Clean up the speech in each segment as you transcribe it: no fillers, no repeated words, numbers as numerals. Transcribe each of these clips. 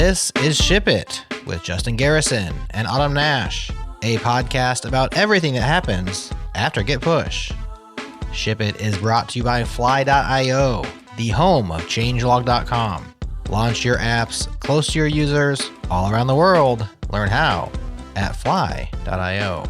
This is Ship It with Justin Garrison and Autumn Nash, a podcast about everything that happens after Git push. Ship It is brought to you by Fly.io, the home of changelog.com. Launch your apps close to your users all around the world. Learn how at Fly.io.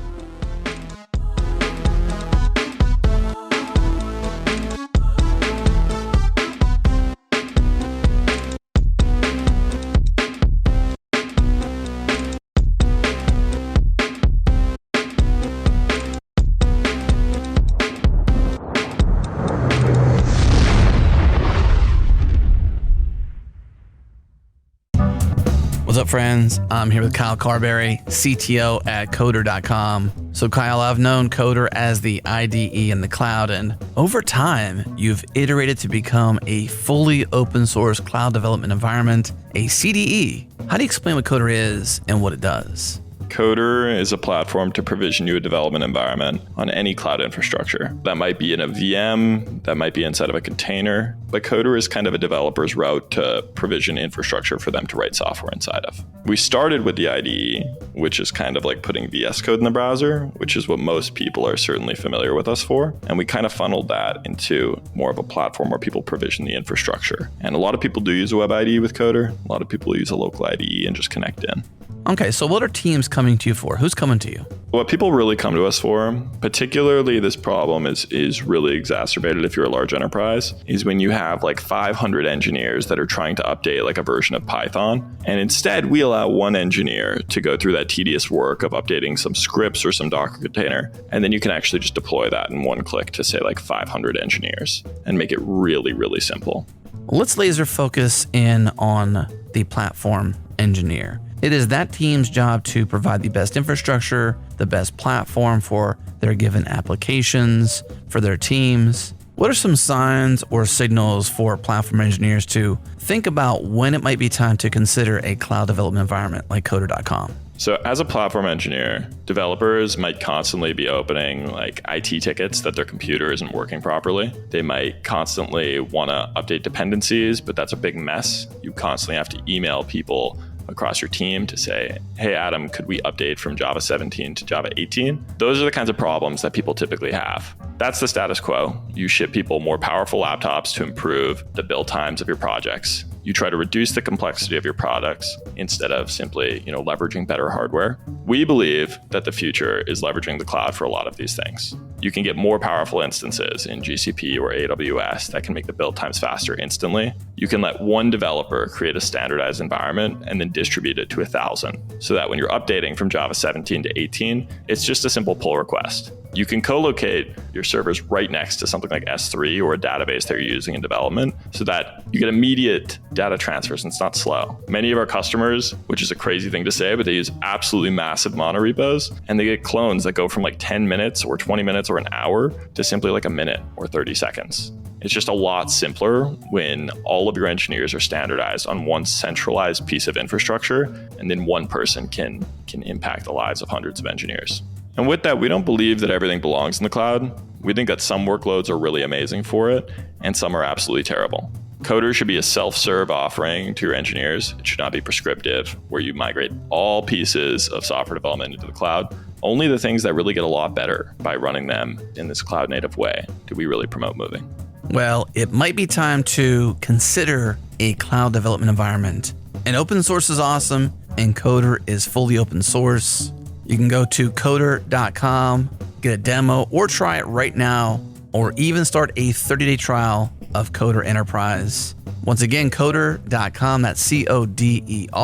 What's up, friends? I'm here with Kyle Carberry, CTO at Coder.com. So Kyle, I've known Coder as the IDE in the cloud, and over time, you've iterated to become a fully open source cloud development environment, a CDE. How do you explain what Coder is and what it does? Coder is a platform to provision you a development environment on any cloud infrastructure. That might be in a VM, that might be inside of a container, but Coder is kind of a developer's route to provision infrastructure for them to write software inside of. We started with the IDE, which is kind of like putting VS Code in the browser, which is what most people are certainly familiar with us for. And we kind of funneled that into more of a platform where people provision the infrastructure. And a lot of people do use a web IDE with Coder. A lot of people use a local IDE and just connect in. Okay, so what are teams coming to you for? Who's coming to you? What people really come to us for, particularly this problem is really exacerbated if you're a large enterprise, is when you have like 500 engineers that are trying to update like a version of Python. And instead, we allow one engineer to go through that tedious work of updating some scripts or some Docker container. And then you can actually just deploy that in one click to say like 500 engineers and make it really, really simple. Let's laser focus in on the platform engineer. It is that team's job to provide the best infrastructure, the best platform for their given applications, for their teams. What are some signs or signals for platform engineers to think about when it might be time to consider a cloud development environment like Coder.com? So as a platform engineer, developers might constantly be opening like IT tickets that their computer isn't working properly. They might constantly want to update dependencies, but that's a big mess. You constantly have to email people across your team to say, hey, Adam, could we update from Java 17 to Java 18? Those are the kinds of problems that people typically have. That's the status quo. You ship people more powerful laptops to improve the build times of your projects. You try to reduce the complexity of your products instead of simply, leveraging better hardware. We believe that the future is leveraging the cloud for a lot of these things. You can get more powerful instances in GCP or AWS that can make the build times faster instantly. You can let one developer create a standardized environment and then distribute it to 1,000 so that when you're updating from Java 17 to 18, it's just a simple pull request. You can co-locate your servers right next to something like S3 or a database that you're using in development so that you get immediate data transfers and it's not slow. Many of our customers, which is a crazy thing to say, but they use absolutely massive monorepos and they get clones that go from like 10 minutes or 20 minutes or an hour to simply like a minute or 30 seconds. It's just a lot simpler when all of your engineers are standardized on one centralized piece of infrastructure and then one person can impact the lives of hundreds of engineers. And with that, we don't believe that everything belongs in the cloud. We think that some workloads are really amazing for it, and some are absolutely terrible. Coder should be a self-serve offering to your engineers. It should not be prescriptive, where you migrate all pieces of software development into the cloud. Only the things that really get a lot better by running them in this cloud-native way do we really promote moving. Well, it might be time to consider a cloud development environment. And open source is awesome, and Coder is fully open source. You can go to Coder.com, get a demo, or try it right now, or even start a 30-day trial of Coder Enterprise. Once again, Coder.com, that's Coder.com,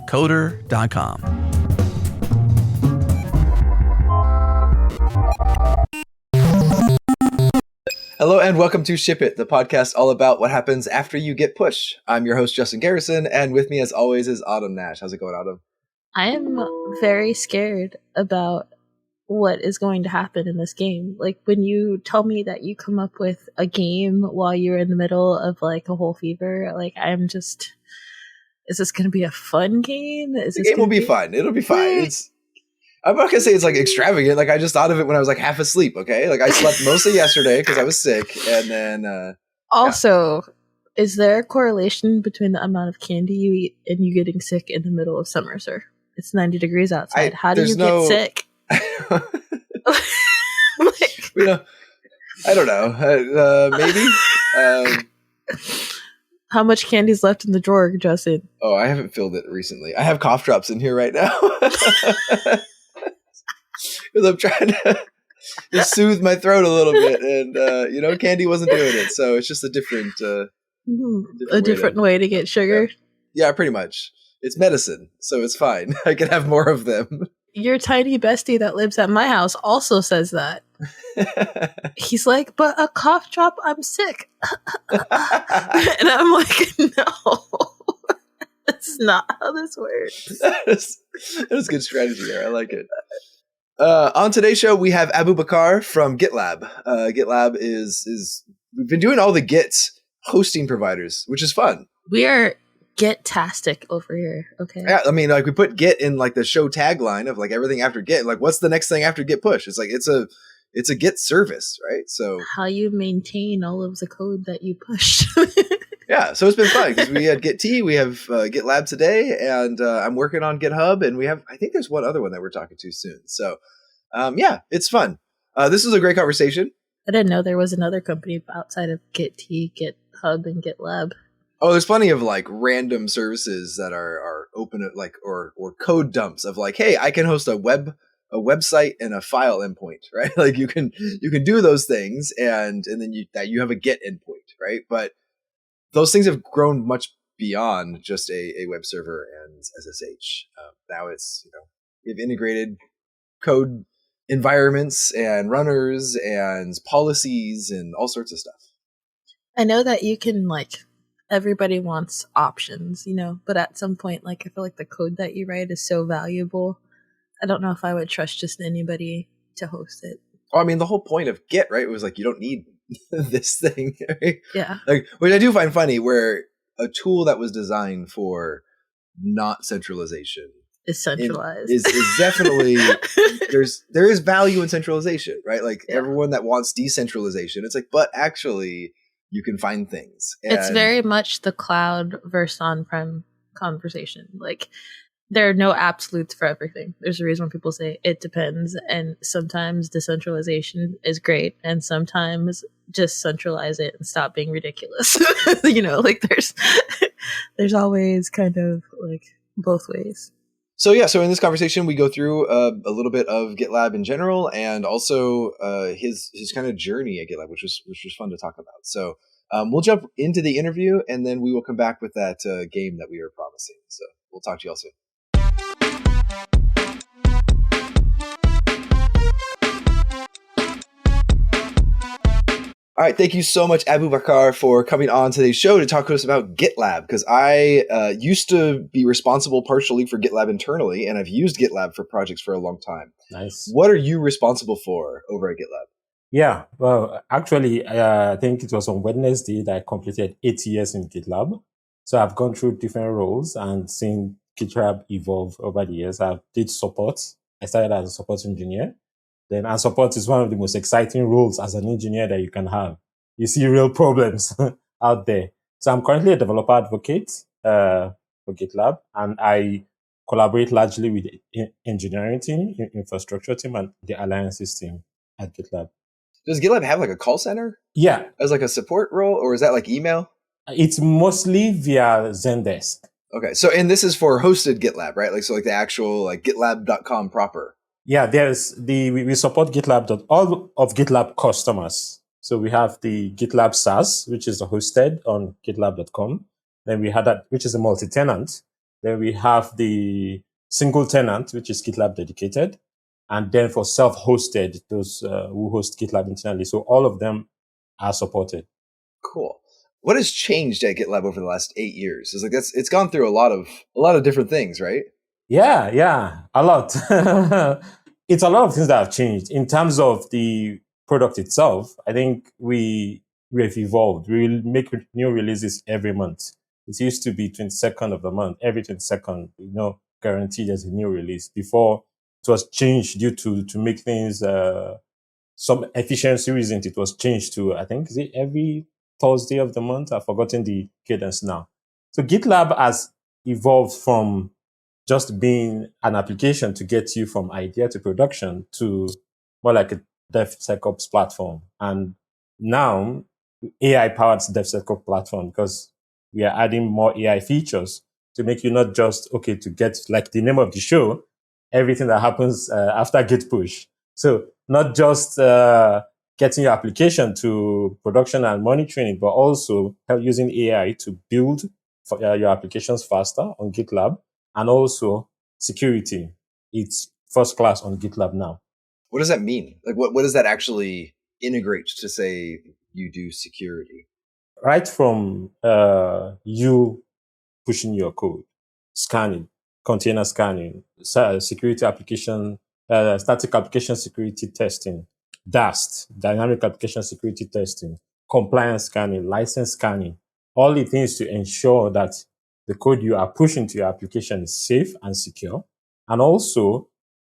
Coder.com. Hello and welcome to Ship It, the podcast all about what happens after you Git push. I'm your host, Justin Garrison, and with me as always is Autumn Nash. How's it going, Autumn? I am very scared about what is going to happen in this game. Like, when you tell me that you come up with a game while you're in the middle of like a whole fever, like I'm just, is this going to be a fun game? The game will be fun. It'll be fine. I'm not gonna say it's like extravagant. Like I just thought of it when I was like half asleep. Okay, like I slept mostly yesterday because I was sick, and then also is there a correlation between the amount of candy you eat and you getting sick in the middle of summer, sir? It's 90 degrees outside. How do you get sick? You know, I don't know. Maybe. How much candy's left in the drawer, Justin? Oh, I haven't filled it recently. I have cough drops in here right now. Because I'm trying to just soothe my throat a little bit. And, candy wasn't doing it. So it's just a different way to get sugar? Yeah, pretty much. It's medicine, so it's fine. I can have more of them. Your tiny bestie that lives at my house also says that. He's like, but a cough drop, I'm sick. And I'm like, no, that's not how this works. That is good strategy there. I like it. On today's show, we have Abubakar from GitLab. GitLab is we've been doing all the Git hosting providers, which is fun. We are Git-tastic over here. Okay. Yeah, I mean, like we put Git in like the show tagline of like everything after Git. Like, what's the next thing after Git push? It's like it's a Git service, right? So how you maintain all of the code that you push. Yeah, so it's been fun because we had Git T, we have GitLab today, and I'm working on GitHub, and I think there's one other one that we're talking to soon. So yeah, it's fun. This was a great conversation. I didn't know there was another company outside of Git T, GitHub, and GitLab. Oh, there's plenty of like random services that are open at like or code dumps of like, hey, I can host a website and a file endpoint, right? Like you can do those things and then you have a Git endpoint, right? But those things have grown much beyond just a web server and SSH. Now it's we have integrated code environments and runners and policies and all sorts of stuff. I know that you can everybody wants options, but at some point, I feel like the code that you write is so valuable. I don't know if I would trust just anybody to host it. Oh, I mean, the whole point of Git, right, was like, you don't need this thing, right? Yeah. Which I do find funny, where a tool that was designed for not centralization is centralized. Is definitely, there is value in centralization, right? Like everyone that wants decentralization, it's like, but actually you can find things. And it's very much the cloud versus on-prem conversation. There are no absolutes for everything. There's a reason when people say it depends, and sometimes decentralization is great, and sometimes just centralize it and stop being ridiculous. There's always kind of both ways. So in this conversation, we go through a little bit of GitLab in general, and also his kind of journey at GitLab, which was fun to talk about. So we'll jump into the interview, and then we will come back with that game that we were promising. So we'll talk to you all soon. All right, thank you so much, Abubakar, for coming on today's show to talk to us about GitLab, because I used to be responsible partially for GitLab internally, and I've used GitLab for projects for a long time. Nice. What are you responsible for over at GitLab? Yeah, well, actually, I think it was on Wednesday that I completed 8 years in GitLab. So I've gone through different roles and seen GitLab evolve over the years. I did support. I started as a support engineer. And support is one of the most exciting roles as an engineer that you can have. You see real problems out there. So I'm currently a developer advocate for GitLab, and I collaborate largely with the engineering team, infrastructure team, and the alliances team at GitLab. Does GitLab have a call center? Yeah. As a support role, or is that email? It's mostly via Zendesk. Okay, so and this is for hosted GitLab, right? The actual GitLab.com proper. Yeah, we support GitLab, all of GitLab customers. So we have the GitLab SaaS, which is hosted on GitLab.com. Then we have that, which is a multi-tenant. Then we have the single tenant, which is GitLab dedicated. And then for self-hosted, those who host GitLab internally. So all of them are supported. Cool. What has changed at GitLab over the last 8 years? It's gone through a lot of different things, right? Yeah, a lot. It's a lot of things that have changed. In terms of the product itself, I think we have evolved. We will make new releases every month. It used to be 22nd of the month, every 22nd, guaranteed there's a new release. Before, it was changed due to make things, some efficiency reasons, it was changed to, I think, is it every Thursday of the month. I've forgotten the cadence now. So GitLab has evolved from just being an application to get you from idea to production to more like a DevSecOps platform. And now AI-powered DevSecOps platform, because we are adding more AI features to make you not just, okay, to get, like the name of the show, everything that happens after Git push. So not just getting your application to production and monitoring it, but also using AI to build your applications faster on GitLab, and also security. It's first class on GitLab now. What does that mean? Like, what does that actually integrate to say you do security? Right from you pushing your code, scanning, container scanning, security application, static application security testing, DAST, dynamic application security testing, compliance scanning, license scanning, all the things to ensure that the code you are pushing to your application is safe and secure. And also,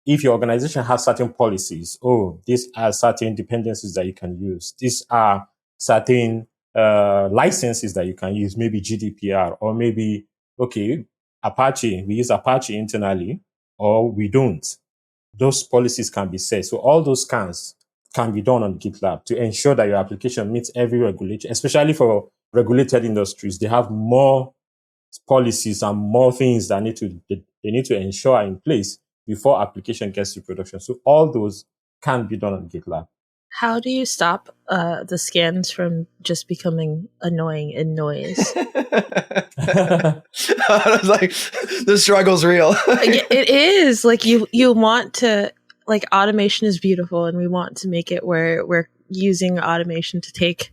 if your organization has certain policies, these are certain dependencies that you can use. These are certain licenses that you can use, maybe GDPR, or maybe, okay, Apache, we use Apache internally, or we don't. Those policies can be set. So all those scans can be done on GitLab to ensure that your application meets every regulation, especially for regulated industries. They have more policies and more things that they need to ensure in place before application gets to production. So all those can be done on GitLab. How do you stop the scans from just becoming annoying and noise? I was like, the struggle's real. It is. Like you want to, like, automation is beautiful, and we want to make it where we're using automation to take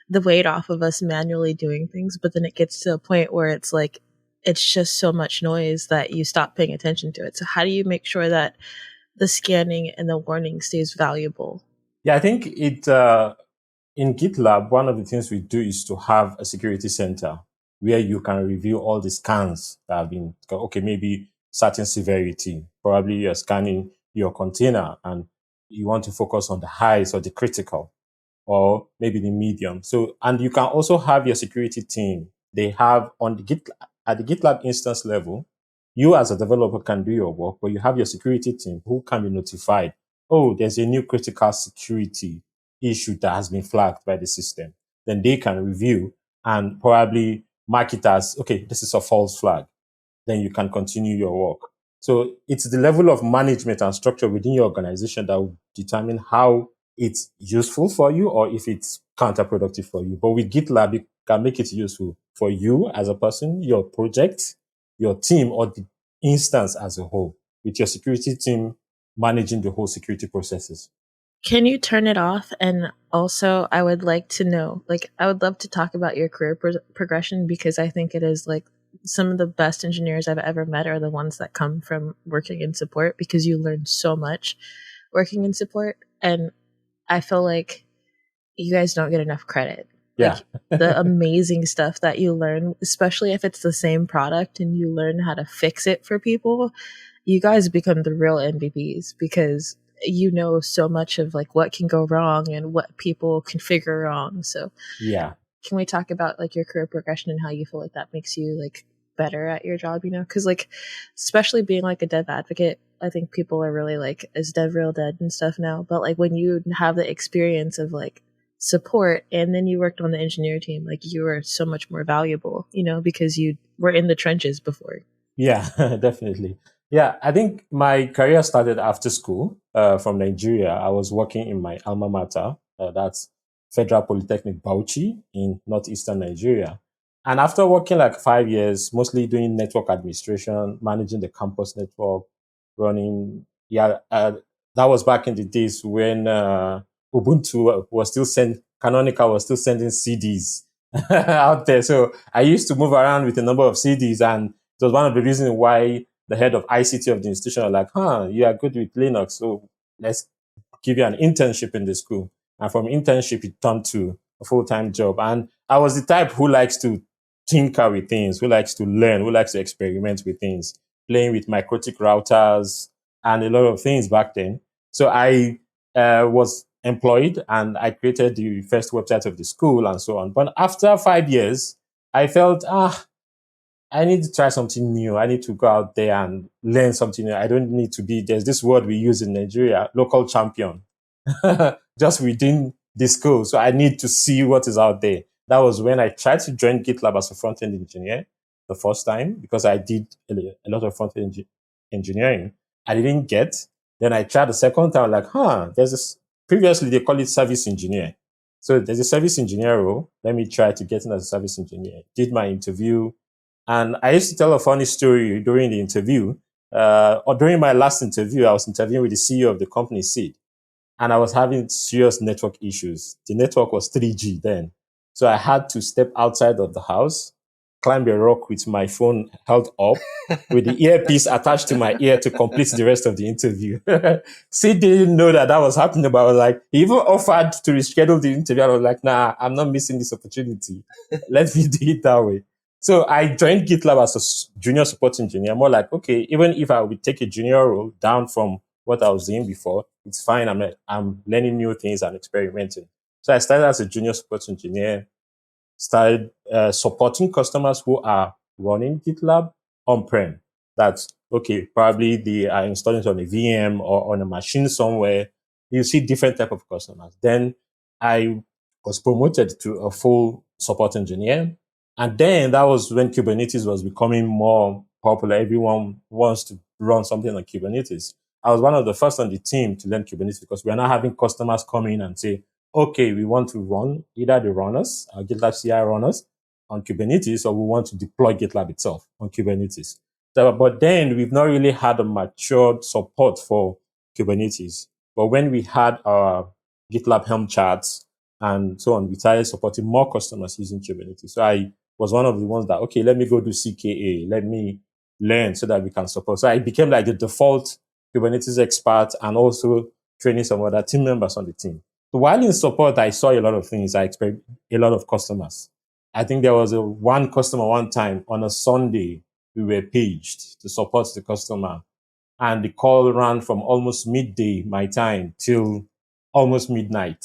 the weight off of us manually doing things. But then it gets to a point where it's like, it's just so much noise that you stop paying attention to it. So how do you make sure that the scanning and the warning stays valuable? Yeah, I think in GitLab, one of the things we do is to have a security center where you can review all the scans that have been, okay, maybe certain severity. Probably you're scanning your container and you want to focus on the highs or the critical, or maybe the medium. So, and you can also have your security team. They have on the at the GitLab instance level, you as a developer can do your work, but you have your security team who can be notified. There's a new critical security issue that has been flagged by the system. Then they can review and probably mark it as, okay, this is a false flag. Then you can continue your work. So it's the level of management and structure within your organization that will determine how it's useful for you or if it's counterproductive for you. But with GitLab, you can make it useful for you as a person, your project, your team, or the instance as a whole, with your security team managing the whole security processes. Can you turn it off? And also, I would like to know, like, I would love to talk about your career progression, because I think it is like some of the best engineers I've ever met are the ones that come from working in support, because you learn so much working in support. And I feel like you guys don't get enough credit. Yeah. Like the amazing stuff that you learn, especially if it's the same product and you learn how to fix it for people, you guys become the real MVPs, because you know so much of like what can go wrong and what people configure wrong. So yeah, can we talk about like your career progression and how you feel like that makes you like better at your job, you know? Because like, especially being like a dev advocate, I think people are really like, is dev real dead and stuff now? But like when you have the experience of like support and then you worked on the engineer team, like you are so much more valuable, you know, because you were in the trenches before. Yeah, definitely. Yeah, I think my career started after school from Nigeria. I was working in my alma mater, that's Federal Polytechnic Bauchi in northeastern Nigeria. And after working like 5 years, mostly doing network administration, managing the campus network, running, that was back in the days when Ubuntu was still Canonical was still sending CDs out there. So I used to move around with a number of CDs, and it was one of the reasons why the head of ICT of the institution was like, you are good with Linux, so let's give you an internship in the school. And from internship, it turned to a full-time job. And I was the type who likes to tinker with things, who likes to learn, who likes to experiment with things, playing with microtik routers and a lot of things back then. So I was employed and I created the first website of the school and so on. But after 5 years, I felt, I need to try something new. I need to go out there and learn something new. I don't need to be, there's this word we use in Nigeria, local champion, just within the school. So I need to see what is out there. That was when I tried to join GitLab as a front-end engineer the first time, because I did a lot of front-end engineering. I didn't get. Then I tried the second time, like, there's this, previously they call it service engineer. So there's a service engineer role. Let me try to get in as a service engineer. Did my interview. And I used to tell a funny story during the interview, or during my last interview, I was interviewing with the CEO of the company, Seed, and I was having serious network issues. The network was 3G then. So I had to step outside of the house, climb a rock with my phone held up, with the earpiece attached to my ear to complete the rest of the interview. Seed didn't know that was happening, but I was like, he even offered to reschedule the interview. I was like, nah, I'm not missing this opportunity. Let me do it that way. So I joined GitLab as a junior support engineer. More like, okay, even if I would take a junior role down from what I was doing before, it's fine. I'm learning new things and experimenting. So I started as a junior support engineer, started supporting customers who are running GitLab on-prem. That's, okay, probably they are installing it on a VM or on a machine somewhere. You see different type of customers. Then I was promoted to a full support engineer. And then that was when Kubernetes was becoming more popular. Everyone wants to run something on Kubernetes. I was one of the first on the team to learn Kubernetes because we are now having customers come in and say, okay, we want to run either the runners, our GitLab CI runners on Kubernetes, or we want to deploy GitLab itself on Kubernetes. So, but then we've not really had a matured support for Kubernetes. But when we had our GitLab Helm charts and so on, we started supporting more customers using Kubernetes. So I was one of the ones that, okay, let me go do CKA. Let me learn so that we can support. So I became like the default Kubernetes expert and also training some other team members on the team. So while in support, I saw a lot of things. I expect a lot of customers. I think there was one customer one time on a Sunday, we were paged to support the customer. And the call ran from almost midday, my time, till almost midnight.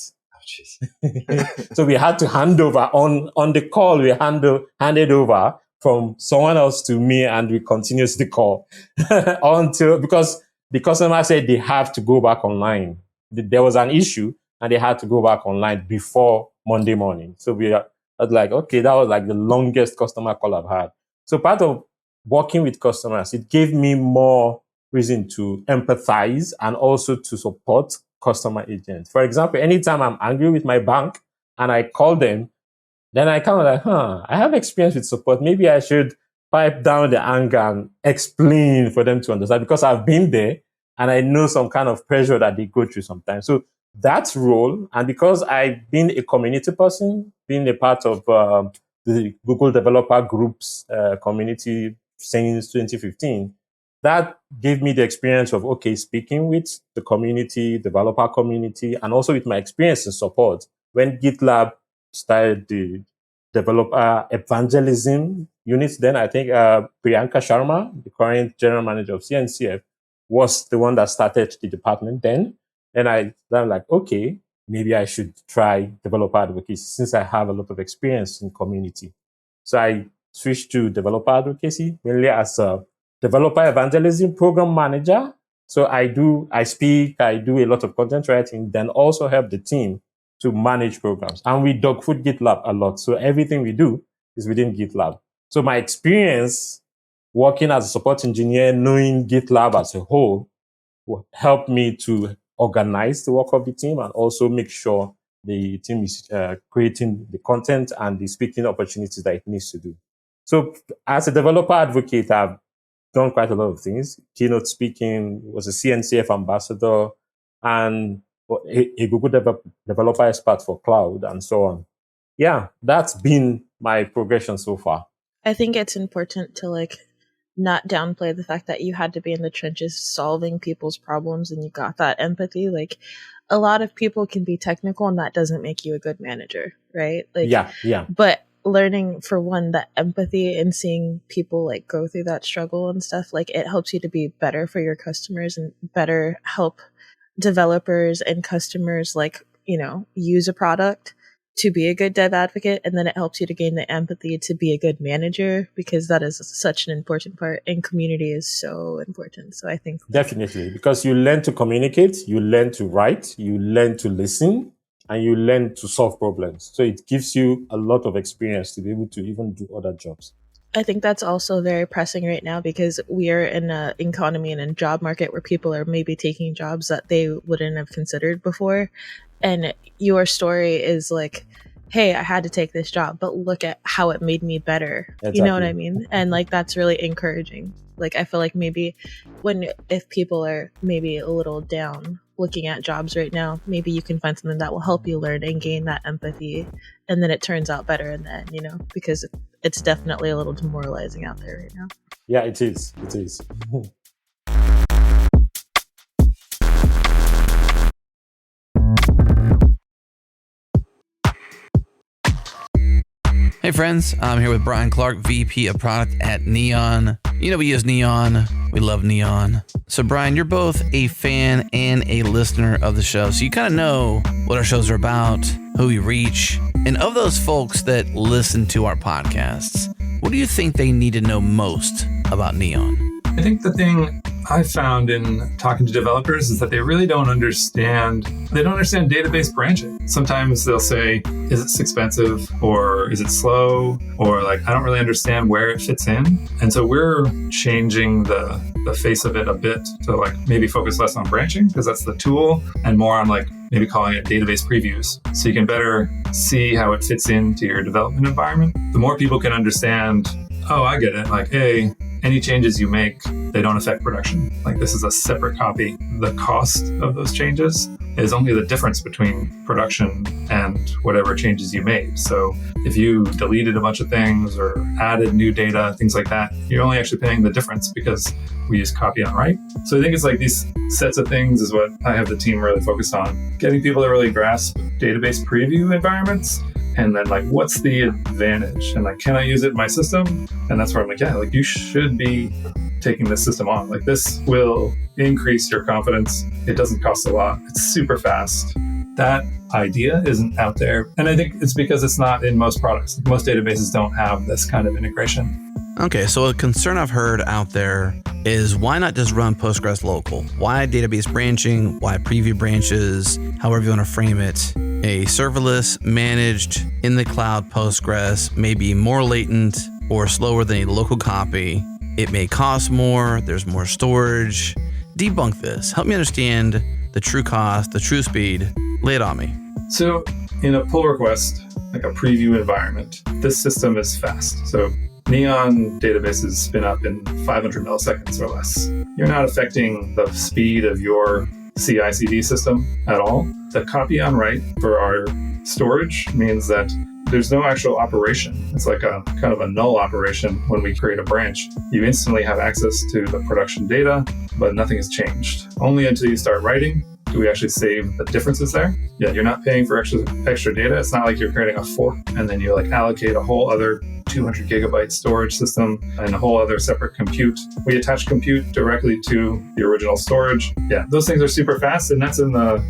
So we had to hand over on the call. We handed over from someone else to me, and we continued the call until, because the customer said they have to go back online. There was an issue, and they had to go back online before Monday morning. So we was like, okay, that was like the longest customer call I've had. So part of working with customers, it gave me more reason to empathize and also to support customer agents. For example, anytime I'm angry with my bank and I call them, then I kind of like, I have experience with support. Maybe I should pipe down the anger and explain for them to understand, because I've been there and I know some kind of pressure that they go through sometimes. So that role, and because I've been a community person, being a part of the Google Developer Group's community since 2015, that gave me the experience of, okay, speaking with the community, developer community, and also with my experience in support. When GitLab started the developer evangelism unit, then I think Priyanka Sharma, the current general manager of CNCF, was the one that started the department then. And I'm like, okay, maybe I should try developer advocacy since I have a lot of experience in community. So I switched to developer advocacy, mainly as a developer evangelism program manager. So I speak, I do a lot of content writing, then also help the team to manage programs. And we dogfood GitLab a lot. So everything we do is within GitLab. So my experience working as a support engineer, knowing GitLab as a whole, will help me to organize the work of the team and also make sure the team is creating the content and the speaking opportunities that it needs to do. So as a developer advocate, I've done quite a lot of things. Keynote speaking, was a CNCF ambassador, and a Google developer expert for cloud, and so on. Yeah, that's been my progression so far. I think it's important to not downplay the fact that you had to be in the trenches solving people's problems and you got that empathy. Like, a lot of people can be technical and that doesn't make you a good manager, right? Yeah. But learning, for one, that empathy and seeing people go through that struggle and stuff, it helps you to be better for your customers and better help developers and customers use a product to be a good dev advocate, and then it helps you to gain the empathy to be a good manager, because that is such an important part, and community is so important. So I think definitely, because you learn to communicate, you learn to write, you learn to listen, and you learn to solve problems. So it gives you a lot of experience to be able to even do other jobs. I think that's also very pressing right now, because we are in an economy and a job market where people are maybe taking jobs that they wouldn't have considered before. And your story is like, hey, I had to take this job, but look at how it made me better. Exactly. You know what I mean? And like, that's really encouraging. Like, I feel like maybe if people are maybe a little down looking at jobs right now, maybe you can find something that will help you learn and gain that empathy. And then it turns out better in the end, because it's definitely a little demoralizing out there right now. Yeah, it is. It is. Hey friends, I'm here with Brian Clark, VP of Product at Neon. We use Neon. We love Neon. So Brian, you're both a fan and a listener of the show, so you kind of know what our shows are about, who we reach. And of those folks that listen to our podcasts, what do you think they need to know most about Neon? I think the thing I found in talking to developers is that they really don't understand database branching. Sometimes they'll say, is it expensive, or is it slow, or like, I don't really understand where it fits in. And so we're changing the face of it a bit to like maybe focus less on branching, because that's the tool, and more on like maybe calling it database previews, so you can better see how it fits into your development environment. The more people can understand, oh, I get it. Like, hey, any changes you make, they don't affect production. Like, this is a separate copy. The cost of those changes is only the difference between production and whatever changes you made. So if you deleted a bunch of things or added new data, things like that, you're only actually paying the difference because we use copy on write. So I think it's like these sets of things is what I have the team really focused on, getting people to really grasp database preview environments. And then like, what's the advantage? And like, can I use it in my system? And that's where I'm like, yeah, like you should be taking this system on. Like, this will increase your confidence. It doesn't cost a lot. It's super fast. That idea isn't out there. And I think it's because it's not in most products. Like, most databases don't have this kind of integration. Okay, so a concern I've heard out there is, why not just run Postgres local? Why database branching? Why preview branches? However you want to frame it. A serverless, managed, in the cloud Postgres may be more latent or slower than a local copy. It may cost more. There's more storage. Debunk this. Help me understand the true cost, the true speed. Lay it on me. So in a pull request, like a preview environment, this system is fast. So Neon databases spin up in 500 milliseconds or less. You're not affecting the speed of your CI/CD system at all. The copy on write for our storage means that there's no actual operation. It's like a kind of a null operation when we create a branch. You instantly have access to the production data, but nothing has changed. Only until you start writing do we actually save the differences there. Yeah, you're not paying for extra data. It's not like you're creating a fork and then you like allocate a whole other 200 gigabyte storage system and a whole other separate compute. We attach compute directly to the original storage. Yeah, those things are super fast, and that's in the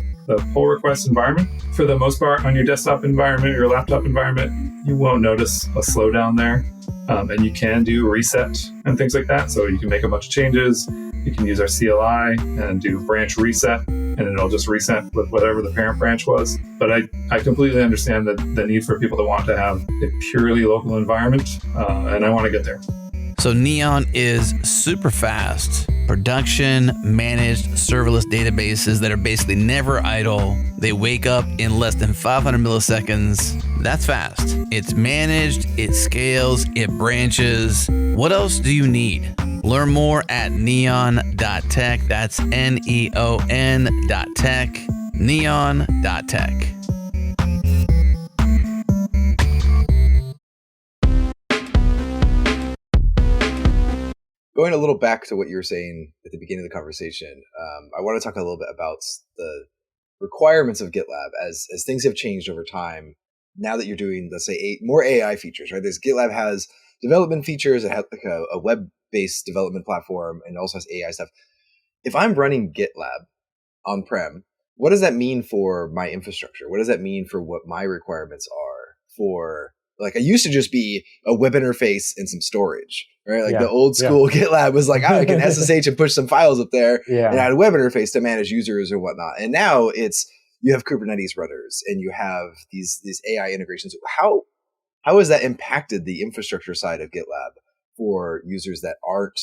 pull request environment. For the most part, on your desktop environment or your laptop environment, you won't notice a slowdown there. And you can do reset and things like that. So you can make a bunch of changes. You can use our CLI and do branch reset, and it'll just reset with whatever the parent branch was. But I completely understand the need for people to want to have a purely local environment, and I want to get there. So Neon is super fast, production managed serverless databases that are basically never idle. They wake up in less than 500 milliseconds. That's fast. It's managed, it scales, it branches. What else do you need? Learn more at neon.tech. That's neon.tech. Neon.tech. Going a little back to what you were saying at the beginning of the conversation, I want to talk a little bit about the requirements of GitLab as things have changed over time. Now that you're doing, let's say, more AI features, right? GitLab has development features. It has like a web-based development platform, and also has AI stuff. If I'm running GitLab on-prem, what does that mean for my infrastructure? What does that mean for what my requirements are for, like, I used to just be a web interface and some storage, right? Like the old school GitLab was like, I can SSH and push some files up there and add a web interface to manage users or whatnot. And now it's, you have Kubernetes runners and you have these AI integrations. How has that impacted the infrastructure side of GitLab for users that aren't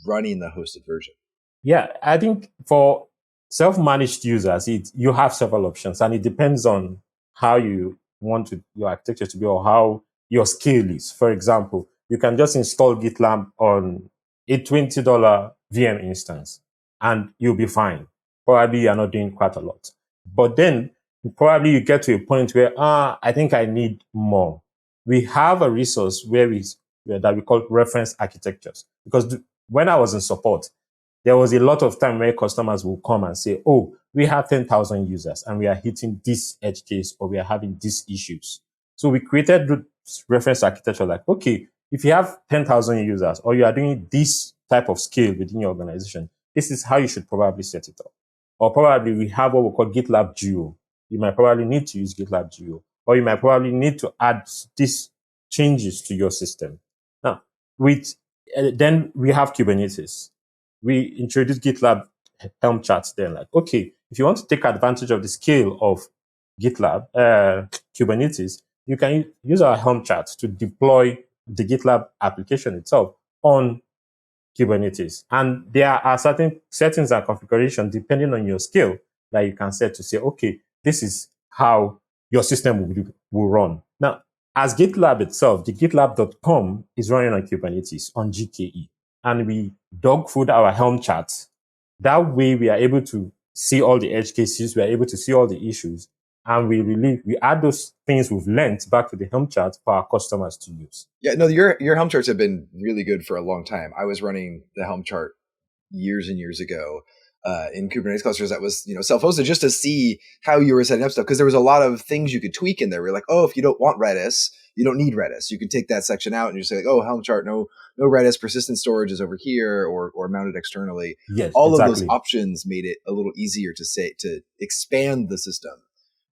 running the hosted version? Yeah, I think for self-managed users, you have several options, and it depends on how you want your architecture to be or how your scale is. For example, you can just install GitLab on a $20 VM instance, and you'll be fine. Probably you're not doing quite a lot. But then probably you get to a point where, I think I need more. We have a resource that we call reference architectures. Because when I was in support, there was a lot of time where customers will come and say, oh, we have 10,000 users and we are hitting this edge case or we are having these issues. So we created reference architecture like, okay, if you have 10,000 users or you are doing this type of scale within your organization, this is how you should probably set it up. Or probably we have what we call GitLab Duo. You might probably need to use GitLab Duo, or you might probably need to add these changes to your system. Now, then we have Kubernetes. We introduced GitLab Helm charts then, like, okay, if you want to take advantage of the scale of GitLab, Kubernetes, you can use our Helm charts to deploy the GitLab application itself on Kubernetes. And there are certain settings and configuration depending on your scale that you can set to say, okay, this is how your system will run. Now, as GitLab itself, the GitLab.com is running on Kubernetes on GKE. And we dogfood our Helm charts. That way we are able to see all the edge cases, we are able to see all the issues, and we add those things we've learned back to the Helm chart for our customers to use. Yeah, no, your Helm charts have been really good for a long time. I was running the Helm chart years and years ago in Kubernetes clusters that was, self-hosted, just to see how you were setting up stuff, because there was a lot of things you could tweak in there. We're like, oh, if you don't want Redis, you don't need Redis. You can take that section out and you say, like, oh, Helm chart, no Redis, persistent storage is over here or mounted externally. Yes, all of those options made it a little easier to expand the system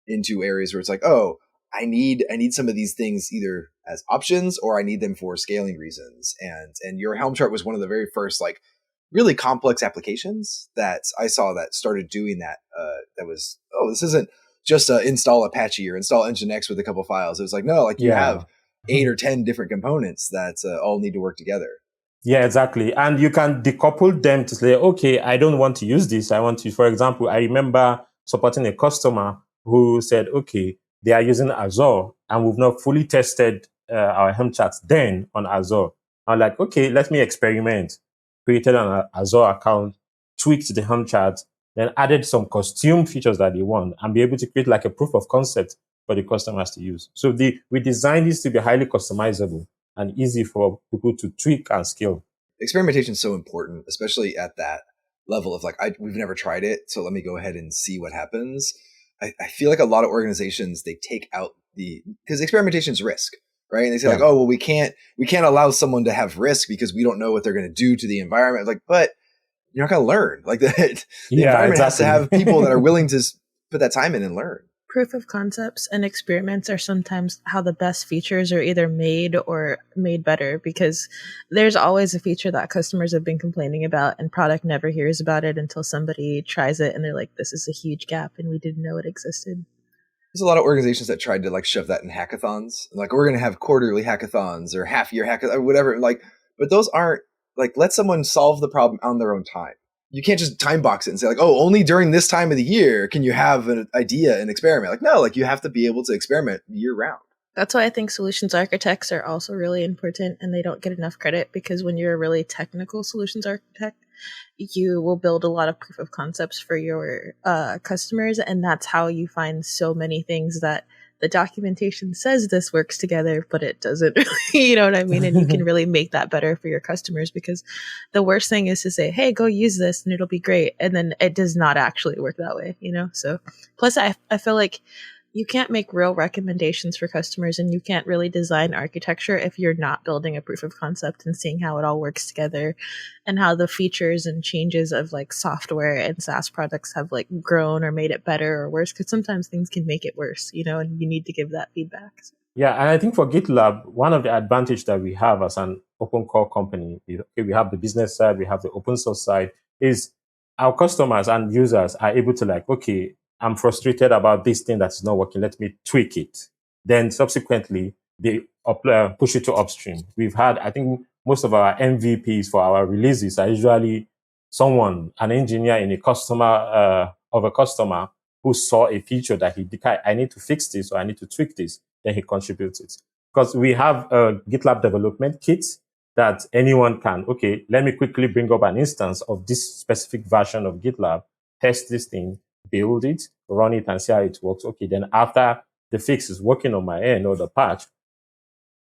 into areas where it's like, oh, I need some of these things either as options or I need them for scaling reasons. And your Helm chart was one of the very first like really complex applications that I saw that started doing that. That was, oh, this isn't just install Apache or install Nginx with a couple files. It was like, no, like you have 8 or 10 different components that all need to work together. Yeah, exactly. And you can decouple them to say, okay, I don't want to use this. I want to, for example, I remember supporting a customer who said, okay, they are using Azure and we've not fully tested our Helm charts then on Azure. I'm like, okay, let me experiment. Created an Azure account, tweaked the Helm chart, then added some custom features that they want and be able to create like a proof of concept for the customers to use. So we designed this to be highly customizable and easy for people to tweak and scale. Experimentation is so important, especially at that level of like, we've never tried it, so let me go ahead and see what happens. I feel like a lot of organizations, they take out because experimentation is risk, right? And they say like, oh, well, we can't allow someone to have risk because we don't know what they're going to do to the environment. Like, but you're not going to learn. Like the environment has to have people that are willing to put that time in and learn. Proof of concepts and experiments are sometimes how the best features are either made or made better, because there's always a feature that customers have been complaining about and product never hears about it until somebody tries it and they're like, this is a huge gap and we didn't know it existed. There's a lot of organizations that tried to like shove that in hackathons. Like, we're going to have quarterly hackathons or half-year hackathons or whatever. Like, but those aren't like, let someone solve the problem on their own time. You can't just time box it and say like, oh, only during this time of the year can you have an idea and experiment. Like, no, like you have to be able to experiment year round. That's why I think solutions architects are also really important and they don't get enough credit, because when you're a really technical solutions architect, you will build a lot of proof of concepts for your customers. And that's how you find so many things that the documentation says this works together, but it doesn't really, you know what I mean? And you can really make that better for your customers, because the worst thing is to say, hey, go use this and it'll be great. And then it does not actually work that way, you know? So plus I feel like you can't make real recommendations for customers, and you can't really design architecture if you're not building a proof of concept and seeing how it all works together and how the features and changes of like software and SaaS products have like grown or made it better or worse, because sometimes things can make it worse, and you need to give that feedback. Yeah, and I think for GitLab, one of the advantage that we have as an open core company is, okay, we have the business side, we have the open source side, is our customers and users are able to like, okay, I'm frustrated about this thing that's not working. Let me tweak it. Then subsequently, they push it to upstream. We've had, I think, most of our MVPs for our releases are usually an engineer in of a customer who saw a feature that I need to fix this or I need to tweak this. Then he contributes it. Because we have a GitLab development kit that anyone can, okay, let me quickly bring up an instance of this specific version of GitLab, test this thing, build it, run it, and see how it works. Okay, then after the fix is working on my end or the patch,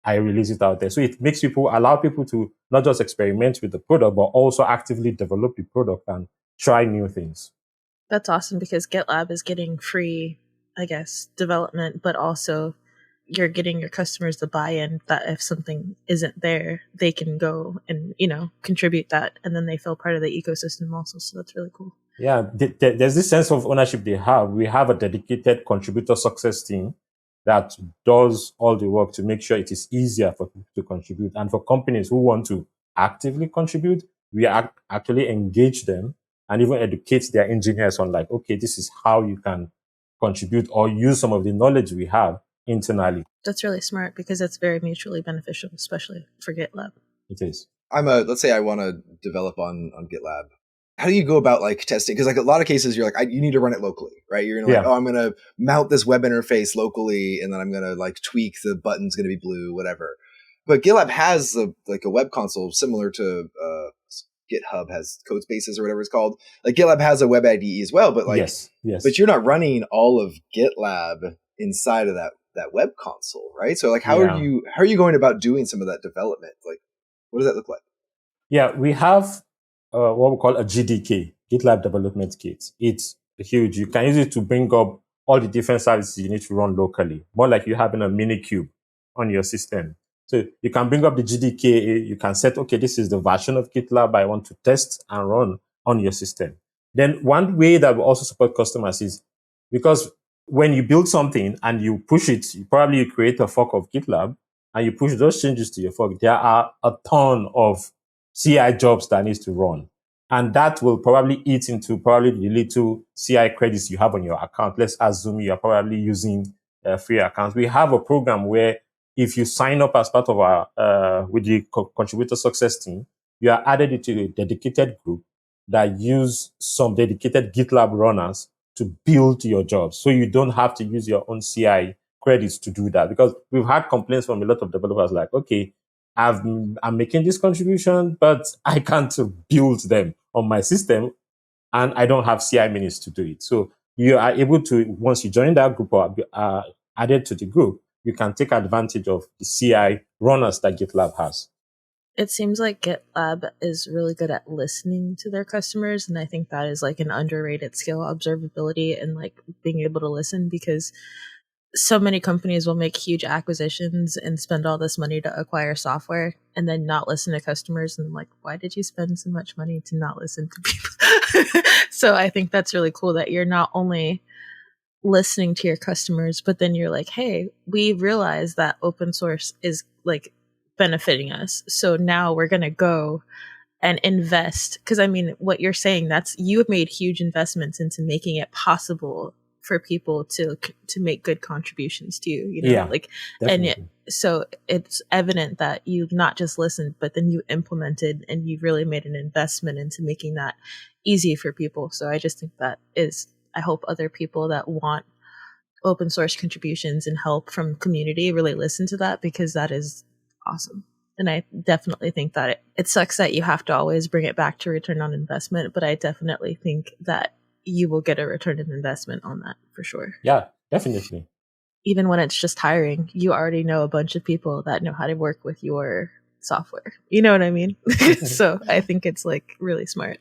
I release it out there. So it makes allow people to not just experiment with the product, but also actively develop the product and try new things. That's awesome, because GitLab is getting free, I guess, development, but also you're getting your customers the buy-in that if something isn't there, they can go and, contribute that. And then they feel part of the ecosystem also. So that's really cool. Yeah, there's this sense of ownership they have. We have a dedicated contributor success team that does all the work to make sure it is easier for people to contribute. And for companies who want to actively contribute, we actually engage them and even educate their engineers on like, okay, this is how you can contribute or use some of the knowledge we have internally. That's really smart, because it's very mutually beneficial, especially for GitLab. It is. Let's say I want to develop on GitLab. How do you go about like testing? Because like a lot of cases, you're like, you need to run it locally, right? You're gonna I'm gonna mount this web interface locally, and then I'm gonna like tweak the button's gonna be blue, whatever. But GitLab has a web console similar to GitHub has Codespaces or whatever it's called. Like GitLab has a web IDE as well, but like yes. But you're not running all of GitLab inside of that web console, right? So like how are you going about doing some of that development? Like what does that look like? Yeah, we have what we call a GDK, GitLab Development Kit. It's huge. You can use it to bring up all the different services you need to run locally, more like you're having a mini cube on your system. So you can bring up the GDK, you can set, okay, this is the version of GitLab I want to test and run on your system. Then one way that we also support customers is because when you build something and you push it, you create a fork of GitLab and you push those changes to your fork, there are a ton of CI jobs that needs to run. And that will probably eat into the little CI credits you have on your account. Let's assume you are probably using free accounts. We have a program where if you sign up as part of our, with the contributor success team, you are added into a dedicated group that use some dedicated GitLab runners to build your jobs. So you don't have to use your own CI credits to do that, because we've had complaints from a lot of developers like, okay, I'm making this contribution, but I can't build them on my system and I don't have CI minutes to do it. So you are able to, once you join that group or are added to the group, you can take advantage of the CI runners that GitLab has. It seems like GitLab is really good at listening to their customers. And I think that is like an underrated skill, observability and like being able to listen, because so many companies will make huge acquisitions and spend all this money to acquire software and then not listen to customers. And I'm like, why did you spend so much money to not listen to people? So I think that's really cool that you're not only listening to your customers, but then you're like, hey, we realize that open source is like benefiting us. So now we're going to go and invest. Because I mean, what you're saying, you have made huge investments into making it possible for people to make good contributions to you, definitely. And so it's evident that you've not just listened, but then you implemented and you really made an investment into making that easy for people. So I just think I hope other people that want open source contributions and help from community really listen to that, because that is awesome. And I definitely think that it sucks that you have to always bring it back to return on investment, but I definitely think that you will get a return on investment on that for sure. Yeah, definitely. Even when it's just hiring, you already know a bunch of people that know how to work with your software. You know what I mean? So I think it's like really smart.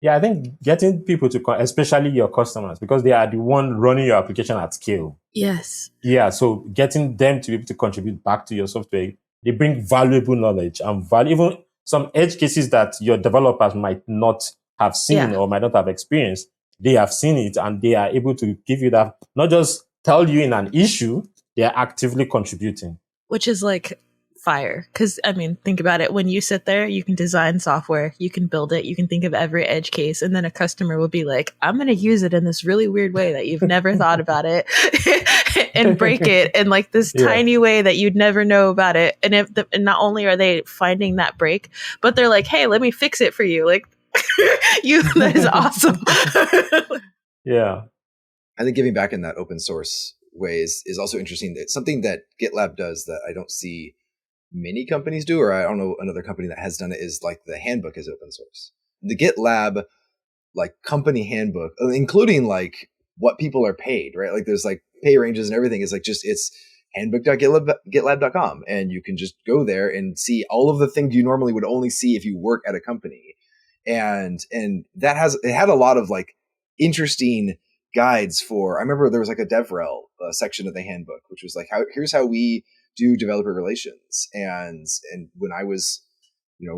Yeah, I think getting people to, especially your customers, because they are the one running your application at scale. Yes. Yeah, so getting them to be able to contribute back to your software, they bring valuable knowledge and even some edge cases that your developers might not have seen or might not have experienced. They have seen it and they are able to give you that, not just tell you in an issue, they are actively contributing. Which is like fire. Because, I mean, think about it. When you sit there, you can design software, you can build it, you can think of every edge case, and then a customer will be like, I'm going to use it in this really weird way that you've never thought about it and break it in like this tiny way that you'd never know about it. And and not only are they finding that break, but they're like, hey, let me fix it for you. Like, that is awesome. Yeah. I think giving back in that open source way is also interesting. It's something that GitLab does that I don't see many companies do, or I don't know another company that has done it, is like the handbook is open source. The GitLab like company handbook, including like what people are paid, right? Like there's like pay ranges and everything. Is like just it's handbook.gitlab.com, and you can just go there and see all of the things you normally would only see if you work at a company. And that it had a lot of like interesting guides for. I remember there was like a DevRel section of the handbook, which was like here's how we do developer relations. And when I was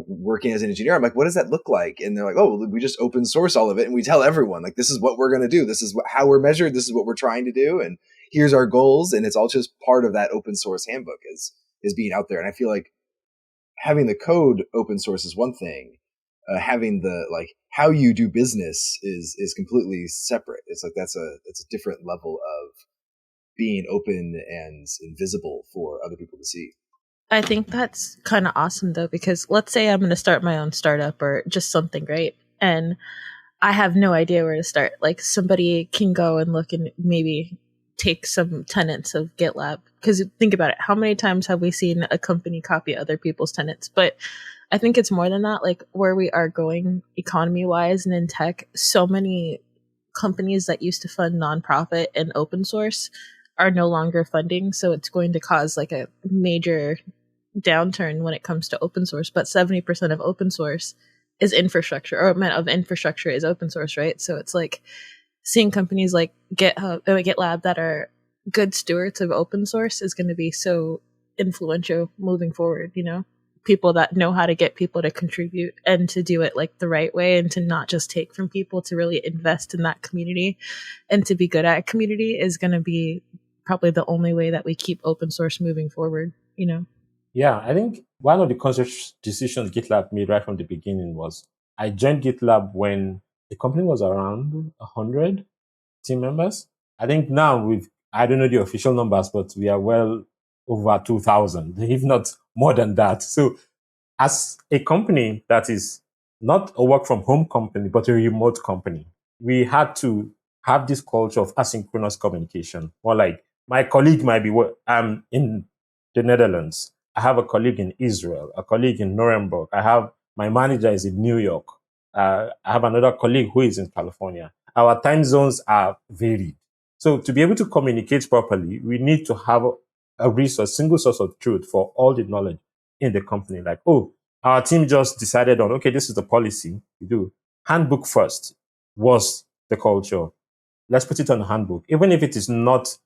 working as an engineer, I'm like, what does that look like? And they're like, oh, we just open source all of it and we tell everyone like, this is what we're going to do. This is how we're measured. This is what we're trying to do. And here's our goals. And it's all just part of that open source handbook is being out there. And I feel like having the code open source is one thing. Having the like how you do business is completely separate. It's like it's a different level of being open and invisible for other people to see. I think that's kind of awesome though, because let's say I'm going to start my own startup or just something, right? And I have no idea where to start. Like somebody can go and look and maybe take some tenets of GitLab. Because think about it. How many times have we seen a company copy other people's tenets? But I think it's more than that. Like where we are going economy wise and in tech, so many companies that used to fund nonprofit and open source are no longer funding. So it's going to cause like a major downturn when it comes to open source. But 70% of open source is infrastructure, or of infrastructure is open source, right? So it's like seeing companies like GitLab that are good stewards of open source is going to be so influential moving forward, people that know how to get people to contribute and to do it like the right way and to not just take from people, to really invest in that community and to be good at community is going to be probably the only way that we keep open source moving forward, Yeah, I think one of the conscious decisions GitLab made right from the beginning was I joined GitLab when the company was around 100 team members. I think now I don't know the official numbers, but we are well over 2,000, if not more than that. So as a company that is not a work from home company, but a remote company, we had to have this culture of asynchronous communication. More like my colleague might be in the Netherlands. I have a colleague in Israel, a colleague in Nuremberg. My manager is in New York. I have another colleague who is in California. Our time zones are varied. So to be able to communicate properly, we need to have a single source of truth for all the knowledge in the company. Like, our team just decided on, okay, this is the policy we do. Handbook first was the culture. Let's put it on the handbook, even if it is not